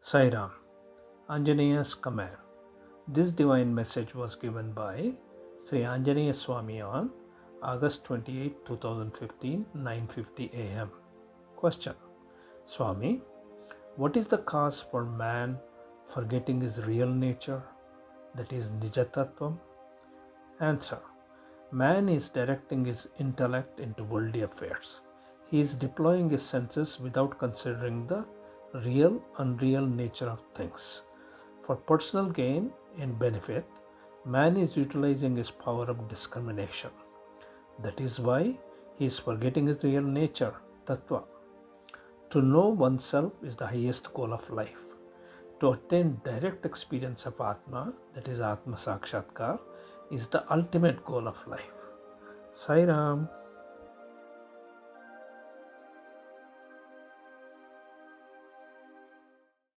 Sai Ram, Anjaneya's command. This divine message was given by Sri Anjaneya Swamy on August 28, 2015, 9:50 a.m. Question. Swami, what is the cause for man forgetting his real nature, that is nija tatvam? Answer. Man is directing his intellect into worldly affairs. He is deploying his senses without considering the real, unreal nature of things. For personal gain and benefit, man is utilizing his power of discrimination. That is why he is forgetting his real nature, tatva. To know oneself is the highest goal of life. To attain direct experience of Atma, that is Atma sakshatkar, is the ultimate goal of life. Sai Ram.